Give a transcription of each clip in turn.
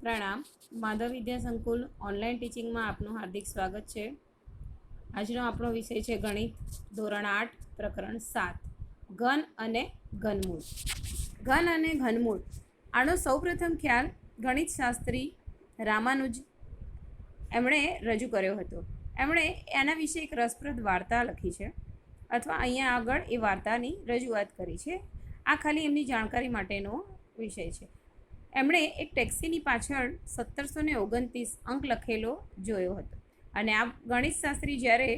પ્રણામ. માધવ વિદ્યા સંકુલ ઓનલાઈન ટીચિંગમાં આપનું હાર્દિક સ્વાગત છે. આજનો આપણો વિષય છે ગણિત, ધોરણ 8, પ્રકરણ 7, ઘન અને ઘનમૂળ. ઘન અને ઘનમૂળ આનો સૌપ્રથમ ખ્યાલ ગણિતશાસ્ત્રી રામાનુજ એમણે રજૂ કર્યો હતો. એમણે એના વિશે એક રસપ્રદ વાર્તા લખી છે, અથવા અહીંયા આગળ એ વાર્તાની રજૂઆત કરી છે. આ ખાલી એમની જાણકારી માટેનો વિષય છે. એમણે એક ટેક્સીની પાછળ 1729 અંક લખેલો જોયો હતો, અને આ ગણિતશાસ્ત્રી જ્યારે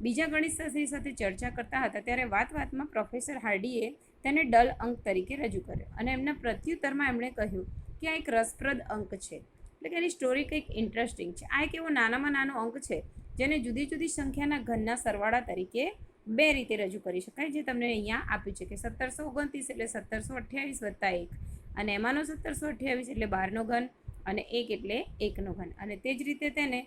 બીજા ગણિતશાસ્ત્રી સાથે ચર્ચા કરતા હતા ત્યારે વાતમાં પ્રોફેસર હાર્ડીએ તેને ડલ અંક તરીકે રજૂ કર્યો, અને એમના પ્રત્યુત્તરમાં એમણે કહ્યું કે આ એક રસપ્રદ અંક છે, એટલે કે એની સ્ટોરી કંઈક ઇન્ટરેસ્ટિંગ છે. આ એક એવો નાનામાં નાનો અંક છે જેને જુદી જુદી સંખ્યાના ઘનના સરવાળા તરીકે બે રીતે રજૂ કરી શકાય, જે તમને અહીંયા આપ્યું છે કે 1729 એટલે 1728 વત્તા 1, અને એમાંનો 1728 એટલે 12નો ઘન, અને 1 એટલે 1નો ઘન, અને તે જ રીતે તેને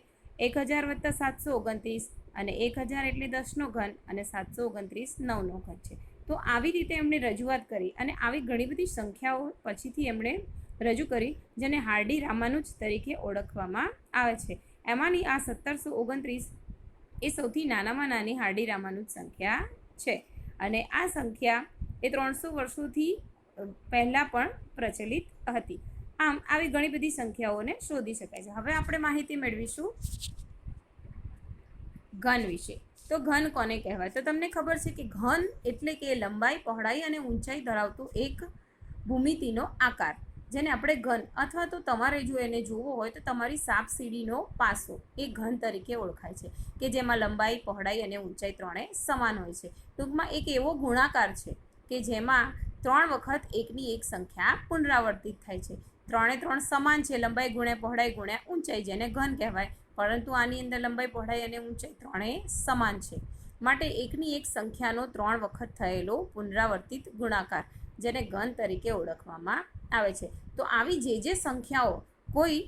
1000 વત્તા 729, અને 1000 એટલે 10નો ઘન, અને 729 9નો ઘન છે. તો આવી રીતે એમણે રજૂઆત કરી, અને આવી ઘણી બધી સંખ્યાઓ પછીથી એમણે રજૂ કરી, જેને હાર્ડી રામાનુજ તરીકે ઓળખવામાં આવે છે. એમાંની આ 1729 એ સૌથી નાનામાં નાની હાર્ડી રામાનુજ સંખ્યા છે, અને આ સંખ્યા એ 300 વર્ષોથી પહેલાં પણ પ્રચલિત હતી. આમ આવી ઘણી બધી સંખ્યાઓને શોધી શકાય છે. હવે આપણે માહિતી મેળવીશું ઘન વિશે. તો ઘન કોને કહેવાય? તો તમને ખબર છે કે ઘન એટલે કે લંબાઈ, પહોળાઈ અને ઊંચાઈ ધરાવતો એક ભૂમિતિનો આકાર, જેને આપણે ઘન, અથવા તો તમારે જો એને જોવો હોય તો તમારી સાપ સીડીનો પાસો, એ ઘન તરીકે ઓળખાય છે, કે જેમાં લંબાઈ, પહોળાઈ અને ઊંચાઈ ત્રણે સમાન હોય છે. ટૂંકમાં એક એવો ગુણાકાર છે કે જેમાં 3 વખત એકની એક સંખ્યા પુનરાવર્તિત થાય છે. 3 એ 3 સમાન છે, લંબાઈ ગુણ્યા પહોળાઈ ગુણ્યા ઊંચાઈ, જેને ઘન કહેવાય. પરંતુ આની અંદર લંબાઈ, પહોળાઈ અને ઊંચાઈ ત્રણેય સમાન છે, માટે એકની એક સંખ્યાનો 3 વખત થયેલો પુનરાવર્તિત ગુણાકાર, જેને ઘન તરીકે ઓળખવામાં આવે છે. તો આવી જે સંખ્યાઓ કોઈ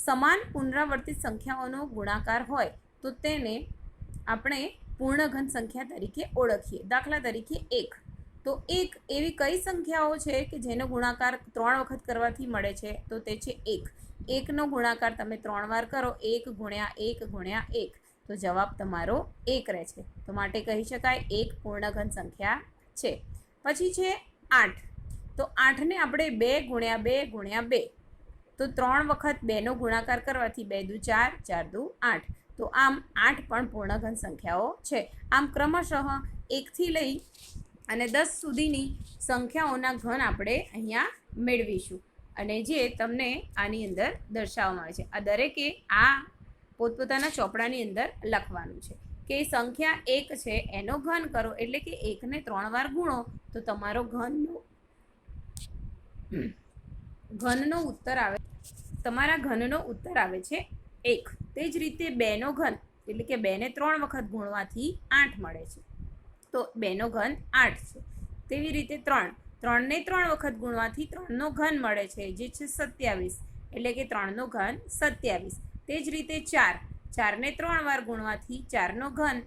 સમાન પુનરાવર્તિત સંખ્યાઓનો ગુણાકાર હોય તો તેને આપણે પૂર્ણઘન સંખ્યા તરીકે ઓળખીએ. દાખલા તરીકે 1. તો 1 એવી કઈ સંખ્યાઓ છે કે જેનો ગુણાકાર 3 વખત કરવાથી મળે છે? તો તે છે 1. 1નો ગુણાકાર તમે 3 વાર કરો, 1 ગુણ્યા 1 ગુણ્યા 1, તો જવાબ તમારો 1 રહે છે. તો માટે કહી શકાય 1 પૂર્ણઘન સંખ્યા છે. પછી છે 8. તો 8ને આપણે 2 ગુણ્યા 2 ગુણ્યા 2, તો 3 વખત 2નો ગુણાકાર કરવાથી 2 દુ 4, 4 દુ 8. તો આમ 8 પણ પૂર્ણઘન સંખ્યાઓ છે. આમ ક્રમશઃ 1થી લઈ અને 10 સુધીની સંખ્યાઓના ઘન આપણે અહીંયા મેળવીશું, અને જે તમને આની અંદર દર્શાવવામાં આવે છે. આ દરેકે આ પોતપોતાના ચોપડાની અંદર લખવાનું છે કે સંખ્યા 1 છે એનો ઘન કરો, એટલે કે 1ને 3 વાર ગુણો તો તમારો ઘનનો ઉત્તર આવે, તમારા ઘનનો ઉત્તર આવે છે 1. તે જ રીતે 2નો ઘન, એટલે કે 2ને 3 વખત ગુણવાથી 8 મળે છે, તો 2નો ઘન 8 છે. તેવી રીતે 3ને 3 વખત ગુણવાથી 3નો ઘન મળે છે, જે છે 27, એટલે કે 3નો ઘન 27. તે જ રીતે 4ને 3 વાર ગુણવાથી 4નો ઘન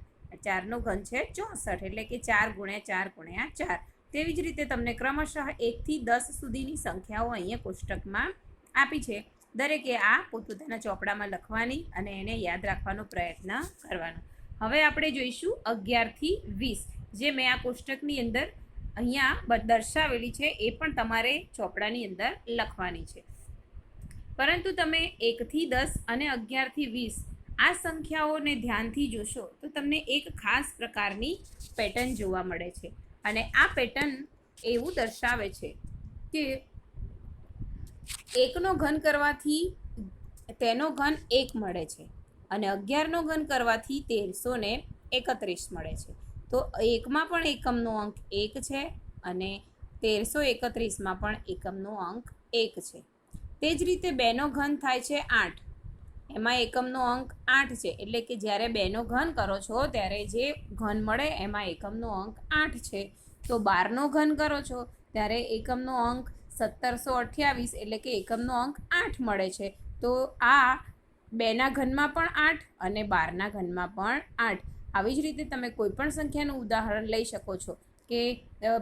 છે 64, એટલે કે 4 ગુણ્યા 4 ગુણ્યા 4. તેવી જ રીતે તમને ક્રમશઃ 1થી 10 સુધીની સંખ્યાઓ અહીંયા કોષ્ટકમાં આપી છે. દરેકે આ પોતપોતાના ચોપડામાં લખવાની અને એને યાદ રાખવાનો પ્રયત્ન કરવાનો. હવે આપણે જોઈશું 11થી 20, જે મેં આ કોષ્ટકની અંદર અહીંયા દર્શાવેલી છે, એ પણ તમારે ચોપડાની અંદર લખવાની છે. પરંતુ તમે 1થી 10 અને 11થી 20 આ સંખ્યાઓને ધ્યાનથી જોશો તો તમને એક ખાસ પ્રકારની પેટર્ન જોવા મળે છે, અને આ પેટર્ન એવું દર્શાવે છે કે 1નો ઘન કરવાથી તેનો ઘન 1 મળે છે, અને 11નો ઘન કરવાથી 1331 મળે છે. તો 1માં પણ એકમનો અંક 1 છે, અને 1331માં પણ એકમનો અંક 1 છે. તે જ રીતે 2નો ઘન થાય છે 8, એમાં એકમનો અંક 8 છે, એટલે કે જ્યારે 2નો ઘન કરો છો ત્યારે જે ઘન મળે એમાં એકમનો અંક 8 છે. તો 12નો ઘન કરો છો ત્યારે એકમનો અંક 1728, એટલે કે એકમનો અંક 8 મળે છે. તો આ 2ના ઘનમાં પણ 8 અને 12ના ઘનમાં પણ 8. આવી જ રીતે તમે કોઈ પણ સંખ્યાનું ઉદાહરણ લઈ શકો છો કે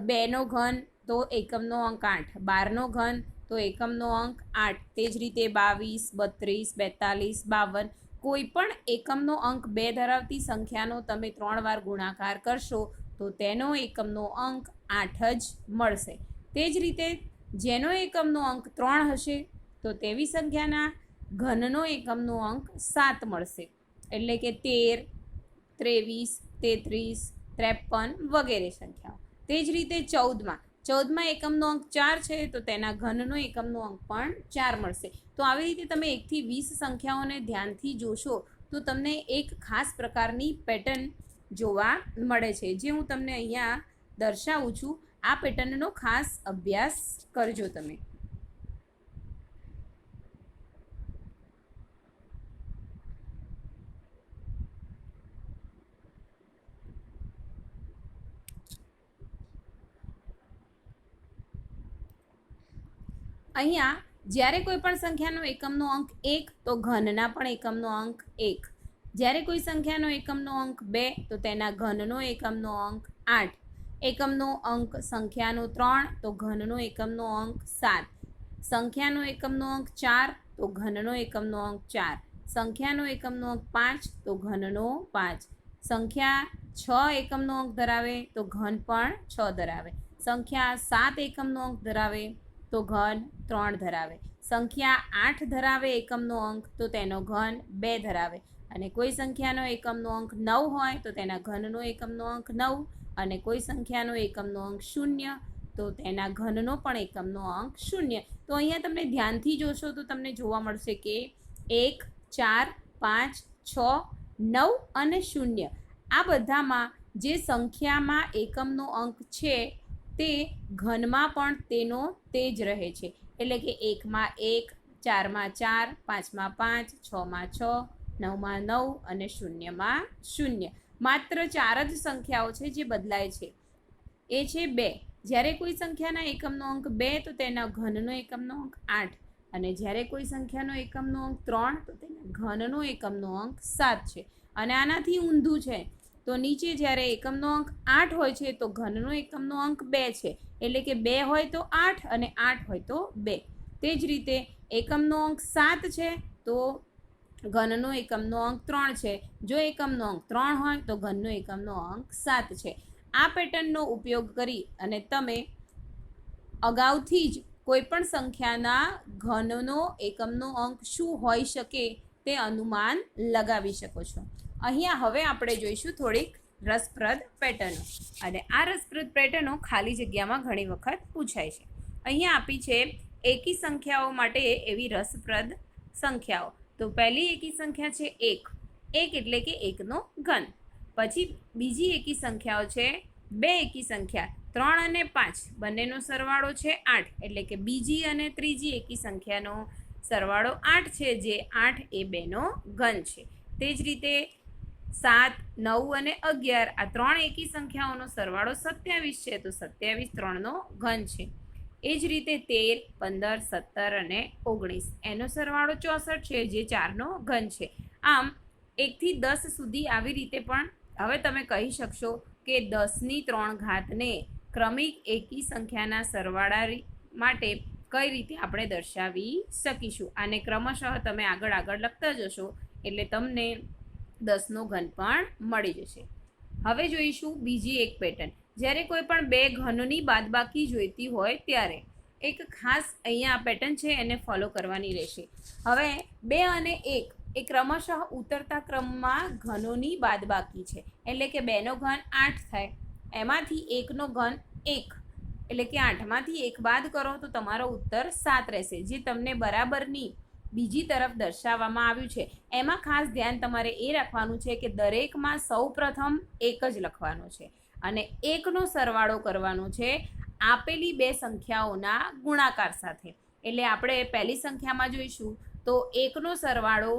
2નો ઘન તો એકમનો અંક 8, 12નો ઘન તો એકમનો અંક 8. તે જ રીતે 22, 32, 42, 52 કોઈ પણ એકમનો અંક 2 ધરાવતી સંખ્યાનો તમે 3 વાર ગુણાકાર કરશો તો તેનો એકમનો અંક 8 જ મળશે. તે જ રીતે જેનો એકમનો અંક 3 હશે તો તેવી સંખ્યાના ઘનનો એકમનો અંક 7 મળશે. એટલે કે 13, 23, 33, 53 વગેરે સંખ્યાઓ. તે જ રીતે 14માં એકમનો અંક 4 છે તો તેના ઘનનો એકમનો અંક પણ 4 મળશે. તો આવી રીતે તમે 1 થી 20 સંખ્યાઓને ધ્યાનથી જોશો તો તમને એક ખાસ પ્રકારની પેટર્ન જોવા મળે છે, જે હું તમને અહીંયા દર્શાવું છું. આ પેટર્નનો ખાસ અભ્યાસ કરજો તમે. અહીંયા જ્યારે કોઈ પણ સંખ્યાનો એકમનો અંક 1 તો ઘનના પણ એકમનો અંક 1. જ્યારે કોઈ સંખ્યાનો એકમનો અંક 2 તો તેના ઘનનો એકમનો અંક 8. એકમનો અંક સંખ્યાનો 3 તો ઘનનો એકમનો અંક 7. સંખ્યાનો એકમનો અંક 4 તો ઘનનો એકમનો અંક 4. સંખ્યાનો એકમનો અંક 5 તો ઘનનો 5. સંખ્યા 6 એકમનો અંક ધરાવે તો ઘન પણ 6 ધરાવે. સંખ્યા 7 એકમનો અંક ધરાવે તો ઘન 3 ધરાવે. સંખ્યા 8 ધરાવે એકમનો અંક તો તેનો ઘન 2 ધરાવે. અને કોઈ સંખ્યાનો એકમનો અંક 9 હોય તો તેના ઘનનો એકમનો અંક 9. અને કોઈ સંખ્યાનો એકમનો અંક 0 તો તેના ઘનનો પણ એકમનો અંક 0. તો અહીંયા તમને ધ્યાનથી જોશો તો તમને જોવા મળશે કે 1, 4, 5, 6, 9 અને 0 આ બધામાં જે સંખ્યામાં એકમનો અંક છે તે ઘનમાં પણ તેનો તે જ રહે છે. એટલે કે 1માં 1, 4માં 4, 5માં 5, 6માં 6, 9માં 9 અને 0માં 0. માત્ર 4 જ સંખ્યાઓ છે જે બદલાય છે. એ છે 2. જ્યારે કોઈ સંખ્યાના એકમનો અંક 2 તો તેના ઘનનો એકમનો અંક 8. અને જ્યારે કોઈ સંખ્યાનો એકમનો અંક 3 તો તેના ઘનનો એકમનો અંક 7 છે. અને આનાથી ઊંધું છે તો નીચે જ્યારે એકમનો અંક 8 હોય છે તો ઘનનો એકમનો અંક 2 છે. એટલે કે 2 હોય તો 8 અને 8 હોય તો 2. તે જ રીતે એકમનો અંક 7 છે તો ઘનનો એકમનો અંક 3 છે. જો એકમનો અંક 3 હોય તો ઘનનો એકમનો અંક 7 છે. આ પેટર્નનો ઉપયોગ કરી અને તમે અગાઉથી જ કોઈપણ સંખ્યાના ઘનનો એકમનો અંક શું હોઈ શકે તે અનુમાન લગાવી શકો છો. અહીંયા હવે આપણે જોઈશું થોડીક રસપ્રદ પેટર્નો. અને આ રસપ્રદ પેટર્નો ખાલી જગ્યામાં ઘણી વખત પૂછાય છે. અહીંયા આપી છે એકી સંખ્યાઓ માટે એવી રસપ્રદ સંખ્યાઓ. તો પહેલી એકી સંખ્યા છે 1. 1 એટલે કે 1નો ઘન. પછી બીજી એકી સંખ્યાઓ છે 2 એકી સંખ્યા 3 અને 5 બંનેનો સરવાળો છે 8. એટલે કે બીજી અને ત્રીજી એકી સંખ્યાનો સરવાળો 8 છે, જે 8 એ 2નો ઘન છે. તે જ રીતે 7, 9 અને 11 આ 3 એકી સંખ્યાઓનો સરવાળો 27 છે, તો 27 3નો ઘન છે. એ જ રીતે 13, 15, 17 અને 19 એનો સરવાળો 64 છે, જે 4નો ઘન છે. આમ 1 થી 10 સુધી આવી રીતે પણ હવે તમે કહી શકશો કે 10ની 3 ઘાતને ક્રમિક એકી સંખ્યાના સરવાળા માટે કઈ રીતે આપણે દર્શાવી શકીશું. આને ક્રમશઃ તમે આગળ લખતા જશો એટલે તમને 10નો ઘન પણ મળી જશે. હવે જોઈશું બીજી એક પેટર્ન. જ્યારે કોઈ પણ 2 ઘનની બાદબાકી જોઈતી હોય ત્યારે એક ખાસ અહીંયા આ પેટર્ન છે, એને ફોલો કરવાની રહેશે. હવે 2 અને 1 એ ક્રમશઃ ઉતરતા ક્રમમાં ઘનોની બાદબાકી છે. એટલે કે 2નો ઘન 8 થાય, એમાંથી 1નો ઘન 1 એટલે કે 8માંથી 1 બાદ કરો તો તમારો ઉત્તર 7 રહેશે, જે તમને બરાબરની બીજી તરફ દર્શાવવામાં આવ્યું છે. એમાં ખાસ ધ્યાન તમારે એ રાખવાનું છે કે દરેકમાં સૌ પ્રથમ 1 જ લખવાનો છે અને 1નો સરવાળો કરવાનો છે આપેલી 2 સંખ્યાઓના ગુણાકાર સાથે. એટલે આપણે પહેલી સંખ્યામાં જોઈશું તો 1નો સરવાળો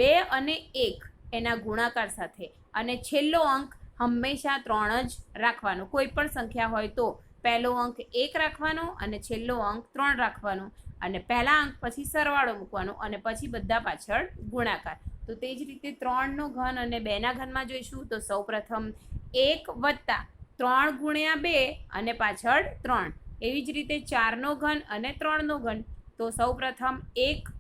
2 અને 1 એના ગુણાકાર સાથે, અને છેલ્લો અંક હંમેશા 3 જ રાખવાનો. કોઈ પણ સંખ્યા હોય તો પહેલો અંક 1 રાખવાનો અને છેલ્લો અંક 3 રાખવાનો, અને પહેલા અંક પછી સરવાળો મૂકવાનો અને પછી બધા પાછળ ગુણાકાર. તો તે જ રીતે 3નો ઘન અને 2ના ઘનમાં જોઈશું તો સૌપ્રથમ 1 + 3 × 2 અને પાછળ 3. એવી જ રીતે 4નો ઘન અને 3નો ઘન, તો સૌપ્રથમ 1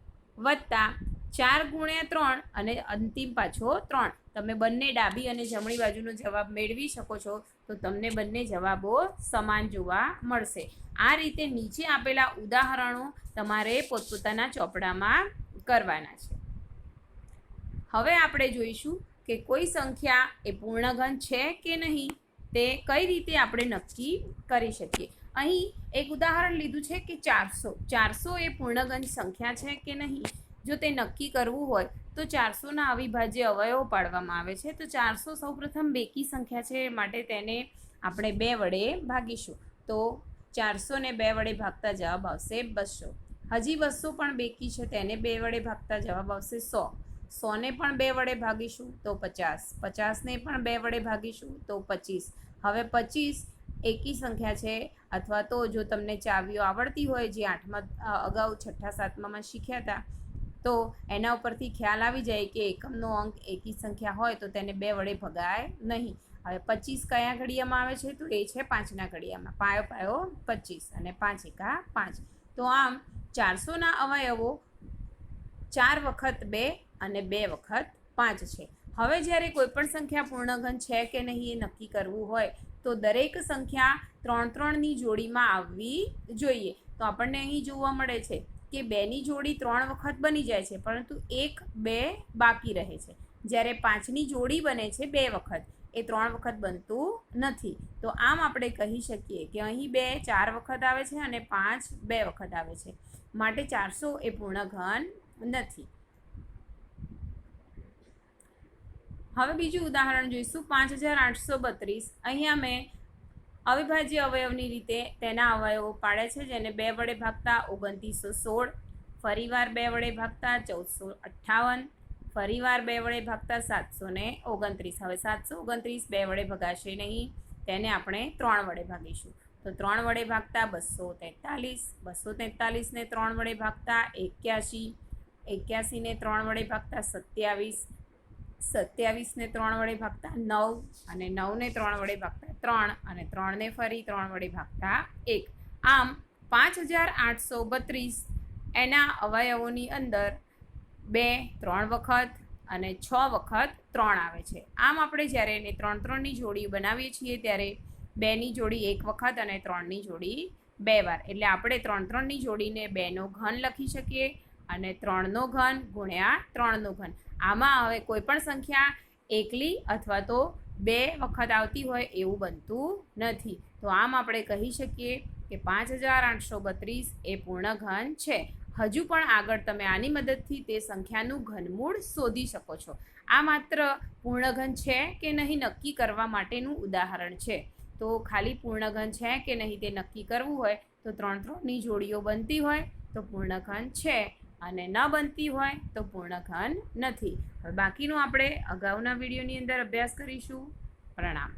વત્તા 4 ગુણ્યા 3 અને અંતિમ પાછો 3. તમે બંને ડાબી અને જમણી બાજુનો જવાબ મેળવી શકો છો. તો તમને બંને જવાબો સમાન જોવા મળશે. આ રીતે નીચે આપેલા ઉદાહરણો તમારે પોતપોતાના ચોપડામાં કરવાના છે. હવે આપણે જોઈશું કે કોઈ સંખ્યા એ પૂર્ણઘન છે કે નહીં તે કઈ રીતે આપણે નક્કી કરી શકીએ. અહીં એક ઉદાહરણ લીધું છે કે 400 એ પૂર્ણઘન સંખ્યા છે કે નહીં. જો તે નક્કી કરવું હોય તો 400ના અવિભાજ્ય અવયવો પાડવામાં આવે છે. તો 400 સૌપ્રથમ બેકી સંખ્યા છે, માટે તેને આપણે 2 વડે ભાગીશું. તો 400ને 2 વડે ભાગતા જવાબ આવશે 200. હજી 200 પણ બેકી છે, તેને 2 વડે ભાગતા જવાબ આવશે 100. 100ને પણ 2 વડે ભાગીશું તો 50. 50ને પણ 2 વડે ભાગીશું તો 25. હવે 25 એકી સંખ્યા છે, અથવા તો જો તમને ચાવીઓ આવડતી હોય, જે 8મા અગાઉ 6ઠ્ઠા 7મામાં શીખ્યા હતા, તો એના ઉપરથી ખ્યાલ આવી જાય કે એકમનો અંક એકી સંખ્યા હોય તો તેને 2 વડે ભગાય નહીં. હવે 25 કયા ઘડિયામાં આવે છે? તો એ છે 5ના ઘડિયામાં. પાયો પાયો 25 અને 5 એકા 5. તો આમ 400ના અવયવો 4 વખત 2 અને 2 વખત 5 છે. હવે જ્યારે કોઈપણ સંખ્યા પૂર્ણઘન છે કે નહીં એ નક્કી કરવું હોય તો દરેક સંખ્યા 3-3ની જોડીમાં આવવી જોઈએ. તો આપણને અહીં જોવા મળે છે કે 2ની જોડી 3 વખત બની જાય છે, પરંતુ 1, 2 બાકી રહે છે. જ્યારે 5ની જોડી બને છે 2 વખત, એ 3 વખત બનતું નથી. તો આમ આપણે કહી શકીએ કે અહીં 2 4 વખત આવે છે અને 5 2 વખત આવે છે, માટે 400 એ પૂર્ણઘન નથી. હવે બીજું ઉદાહરણ જોઈશું, 5832. અહીંયા મેં અવિભાજ્ય અવયવની રીતે તેના અવયવો પાડે છે, જેને 2 વડે ભાગતા 2916, ફરીવાર 2 વડે ભાગતા 1458, ફરીવાર 2 વડે ભાગતા 729. હવે 729 2 વડે ભગાશે નહીં, તેને આપણે 3 વડે ભાગીશું. તો 3 વડે ભાગતા 243, 243ને 3 વડે ભાગતા 81, 81ને 3 વડે ભાગતા 27, 27ને 3 વડે ભાગતા 9 અને 9ને 3 વડે ભાગતા 3 અને 3ને ફરી 3 વડે ભાગતા 1. આમ 5832 એના અવયવોની અંદર 2 3 વખત અને 6 વખત 3 આવે છે. આમ આપણે જ્યારે એને 3-3ની જોડી બનાવીએ છીએ ત્યારે 2ની જોડી 1 વખત અને 3ની જોડી 2 વાર. એટલે આપણે 3-3ની જોડીને 2નો ઘન લખી શકીએ અને 3નો ઘન ગુણ્યા 3નો ઘન. આમાં હવે કોઈ પણ સંખ્યા એકલી અથવા તો 2 વખત આવતી હોય એવું બનતું નથી. તો આમ આપણે કહી શકીએ કે 5832 એ પૂર્ણઘન છે. હજુ પણ આગળ તમે આની મદદથી તે સંખ્યાનું ઘનમૂળ શોધી શકો છો. આ માત્ર પૂર્ણઘન છે કે નહીં નક્કી કરવા માટેનું ઉદાહરણ છે. તો ખાલી પૂર્ણઘન છે કે નહીં તે નક્કી કરવું હોય તો 3-3ની જોડીઓ બનતી હોય તો પૂર્ણઘન છે, અને ન બનતી હોય તો પૂર્ણઘન નથી. હવે બાકીનું આપણે અગાઉના વિડીયોની અંદર અભ્યાસ કરીશું. પ્રણામ.